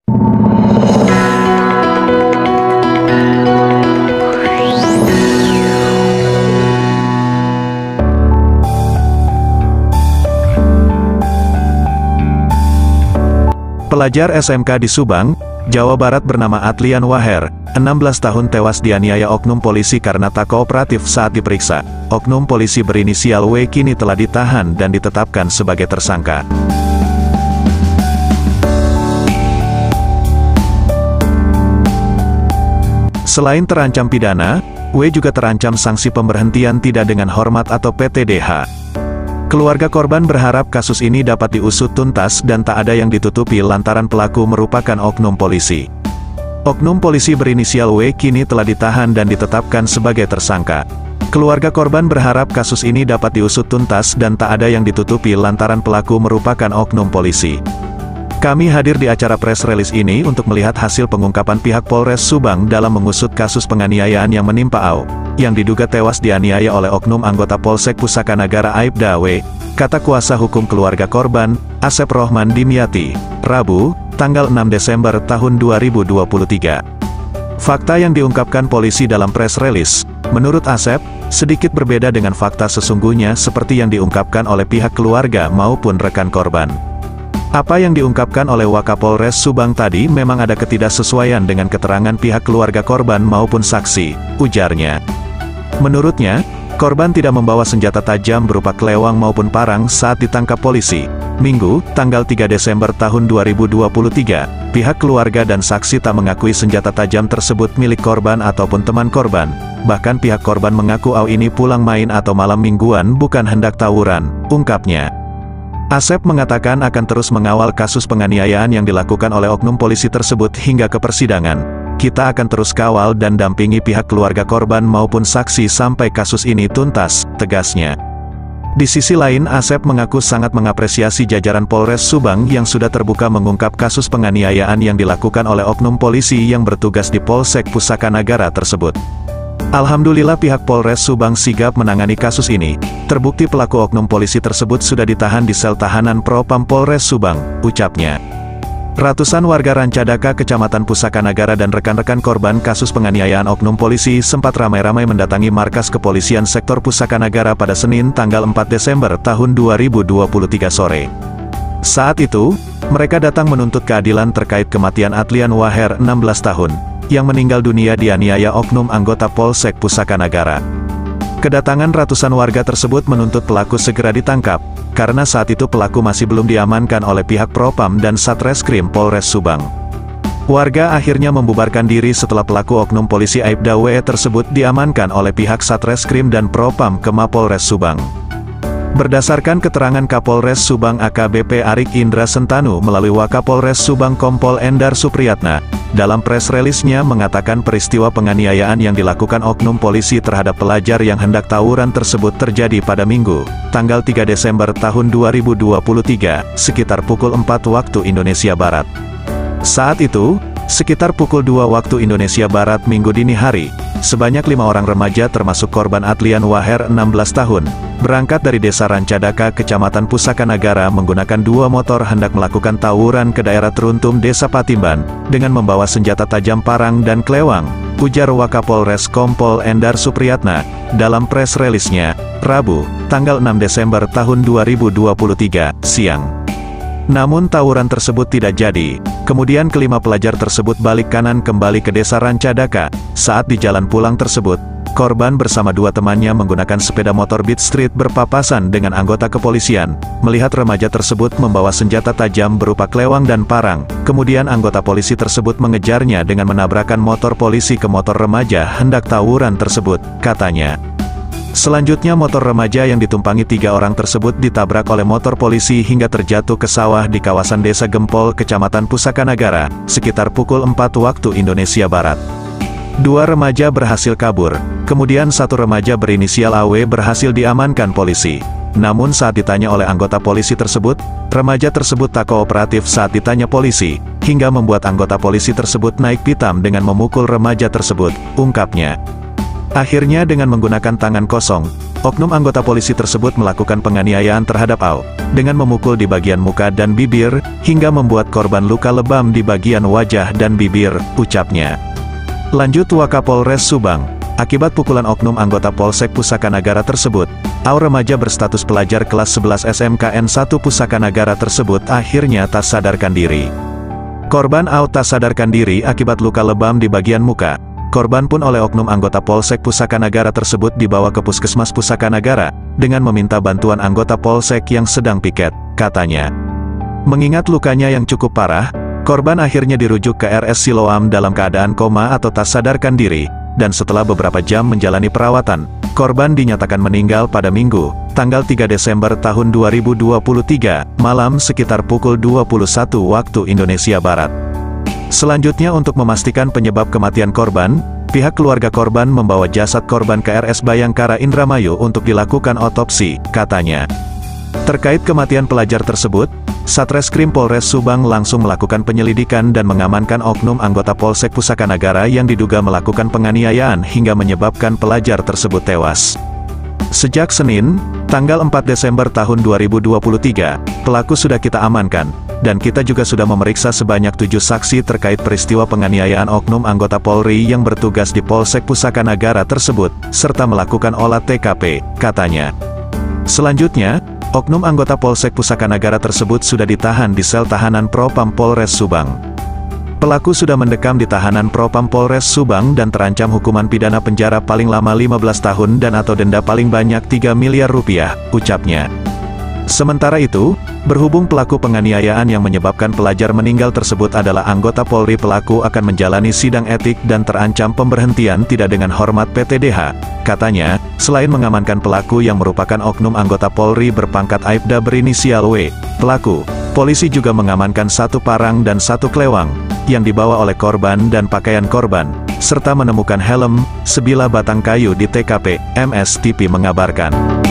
Pelajar SMK di Subang, Jawa Barat bernama Adlian Waher, 16 tahun tewas dianiaya oknum polisi karena tak kooperatif saat diperiksa. Oknum polisi berinisial W kini telah ditahan dan ditetapkan sebagai tersangka. Selain terancam pidana, W juga terancam sanksi pemberhentian tidak dengan hormat atau PTDH. Keluarga korban berharap kasus ini dapat diusut tuntas dan tak ada yang ditutupi lantaran pelaku merupakan oknum polisi. Oknum polisi berinisial W kini telah ditahan dan ditetapkan sebagai tersangka. Keluarga korban berharap kasus ini dapat diusut tuntas dan tak ada yang ditutupi lantaran pelaku merupakan oknum polisi. Kami hadir di acara press release ini untuk melihat hasil pengungkapan pihak Polres Subang dalam mengusut kasus penganiayaan yang menimpa AW, yang diduga tewas dianiaya oleh oknum anggota Polsek Pusaka Nagara Aibda W, kata kuasa hukum keluarga korban, Asep Rohman Dimyati, Rabu, tanggal 6 Desember tahun 2023. Fakta yang diungkapkan polisi dalam press release, menurut Asep, sedikit berbeda dengan fakta sesungguhnya seperti yang diungkapkan oleh pihak keluarga maupun rekan korban. Apa yang diungkapkan oleh Wakapolres Subang tadi memang ada ketidaksesuaian dengan keterangan pihak keluarga korban maupun saksi, ujarnya. Menurutnya, korban tidak membawa senjata tajam berupa kelewang maupun parang saat ditangkap polisi. Minggu, tanggal 3 Desember tahun 2023, pihak keluarga dan saksi tak mengakui senjata tajam tersebut milik korban ataupun teman korban. Bahkan pihak korban mengaku AW ini pulang main atau malam mingguan bukan hendak tawuran, ungkapnya. Asep mengatakan akan terus mengawal kasus penganiayaan yang dilakukan oleh oknum polisi tersebut hingga ke persidangan. Kita akan terus kawal dan dampingi pihak keluarga korban maupun saksi sampai kasus ini tuntas, tegasnya. Di sisi lain, Asep mengaku sangat mengapresiasi jajaran Polres Subang yang sudah terbuka mengungkap kasus penganiayaan yang dilakukan oleh oknum polisi yang bertugas di Polsek Pusaka Nagara tersebut. Alhamdulillah pihak Polres Subang sigap menangani kasus ini. Terbukti pelaku oknum polisi tersebut sudah ditahan di sel tahanan Propam Polres Subang, ucapnya. Ratusan warga Rancadaka, Kecamatan Pusaka Nagara dan rekan-rekan korban kasus penganiayaan oknum polisi sempat ramai-ramai mendatangi markas kepolisian sektor Pusaka Nagara pada Senin tanggal 4 Desember tahun 2023 sore. Saat itu, mereka datang menuntut keadilan terkait kematian Adlian Waher 16 tahun, yang meninggal dunia dianiaya oknum anggota Polsek Pusaka Nagara. Kedatangan ratusan warga tersebut menuntut pelaku segera ditangkap, karena saat itu pelaku masih belum diamankan oleh pihak Propam dan Satreskrim Polres Subang. Warga akhirnya membubarkan diri setelah pelaku oknum polisi Aibda W tersebut diamankan oleh pihak Satreskrim dan Propam ke Mapolres Subang. Berdasarkan keterangan Kapolres Subang AKBP Arik Indra Sentanu melalui Wakapolres Subang Kompol Endar Supriyatna, dalam press release-nya mengatakan peristiwa penganiayaan yang dilakukan oknum polisi terhadap pelajar yang hendak tawuran tersebut terjadi pada Minggu, tanggal 3 Desember tahun 2023, sekitar pukul 4 waktu Indonesia Barat. Saat itu, sekitar pukul 2 waktu Indonesia Barat Minggu dini hari, sebanyak 5 orang remaja termasuk korban Adlian Waher 16 tahun, berangkat dari desa Rancadaka, Kecamatan Pusaka Nagara menggunakan 2 motor hendak melakukan tawuran ke daerah Teruntum Desa Patimban, dengan membawa senjata tajam parang dan kelewang, ujar Wakapolres Kompol Endar Supriyatna, dalam press release-nya, Rabu, tanggal 6 Desember tahun 2023, siang. Namun tawuran tersebut tidak jadi. Kemudian kelima pelajar tersebut balik kanan kembali ke desa Rancadaka. Saat di jalan pulang tersebut, korban bersama 2 temannya menggunakan sepeda motor Beat Street berpapasan dengan anggota kepolisian. Melihat remaja tersebut membawa senjata tajam berupa kelewang dan parang, kemudian anggota polisi tersebut mengejarnya dengan menabrakkan motor polisi ke motor remaja hendak tawuran tersebut, katanya. Selanjutnya motor remaja yang ditumpangi 3 orang tersebut ditabrak oleh motor polisi hingga terjatuh ke sawah di kawasan Desa Gempol, Kecamatan Pusaka Nagara, sekitar pukul 4 waktu Indonesia Barat. 2 remaja berhasil kabur, kemudian 1 remaja berinisial AW berhasil diamankan polisi. Namun saat ditanya oleh anggota polisi tersebut, remaja tersebut tak kooperatif saat ditanya polisi, hingga membuat anggota polisi tersebut naik pitam dengan memukul remaja tersebut, ungkapnya. Akhirnya dengan menggunakan tangan kosong, oknum anggota polisi tersebut melakukan penganiayaan terhadap AU, dengan memukul di bagian muka dan bibir, hingga membuat korban luka lebam di bagian wajah dan bibir, ucapnya. Lanjut Wakapolres Subang, akibat pukulan oknum anggota Polsek Pusaka Nagara tersebut, AU remaja berstatus pelajar kelas 11 SMKN 1 Pusaka Nagara tersebut akhirnya tak sadarkan diri. Korban AU tak sadarkan diri akibat luka lebam di bagian muka. Korban pun oleh oknum anggota Polsek Pusaka Nagara tersebut dibawa ke Puskesmas Pusaka Nagara, dengan meminta bantuan anggota Polsek yang sedang piket, katanya. Mengingat lukanya yang cukup parah, korban akhirnya dirujuk ke RS Siloam dalam keadaan koma atau tak sadarkan diri, dan setelah beberapa jam menjalani perawatan, korban dinyatakan meninggal pada Minggu, tanggal 3 Desember tahun 2023, malam sekitar pukul 21 waktu Indonesia Barat. Selanjutnya untuk memastikan penyebab kematian korban, pihak keluarga korban membawa jasad korban ke RS Bayangkara Indramayu untuk dilakukan otopsi, katanya. Terkait kematian pelajar tersebut, Satreskrim Polres Subang langsung melakukan penyelidikan dan mengamankan oknum anggota Polsek Pusaka Nagara yang diduga melakukan penganiayaan hingga menyebabkan pelajar tersebut tewas. Sejak Senin, tanggal 4 Desember tahun 2023, pelaku sudah kita amankan, dan kita juga sudah memeriksa sebanyak 7 saksi terkait peristiwa penganiayaan oknum anggota Polri yang bertugas di Polsek Pusaka Nagara tersebut, serta melakukan olah TKP, katanya. Selanjutnya, oknum anggota Polsek Pusaka Nagara tersebut sudah ditahan di sel tahanan Propam Polres Subang. Pelaku sudah mendekam di tahanan Propam Polres Subang dan terancam hukuman pidana penjara paling lama 15 tahun dan atau denda paling banyak 3 miliar rupiah, ucapnya. Sementara itu, berhubung pelaku penganiayaan yang menyebabkan pelajar meninggal tersebut adalah anggota Polri, pelaku akan menjalani sidang etik dan terancam pemberhentian tidak dengan hormat PTDH, katanya. Selain mengamankan pelaku yang merupakan oknum anggota Polri berpangkat Aibda berinisial W, pelaku, polisi juga mengamankan 1 parang dan 1 kelewang, yang dibawa oleh korban dan pakaian korban, serta menemukan helm, sebilah batang kayu di TKP, MS TV mengabarkan.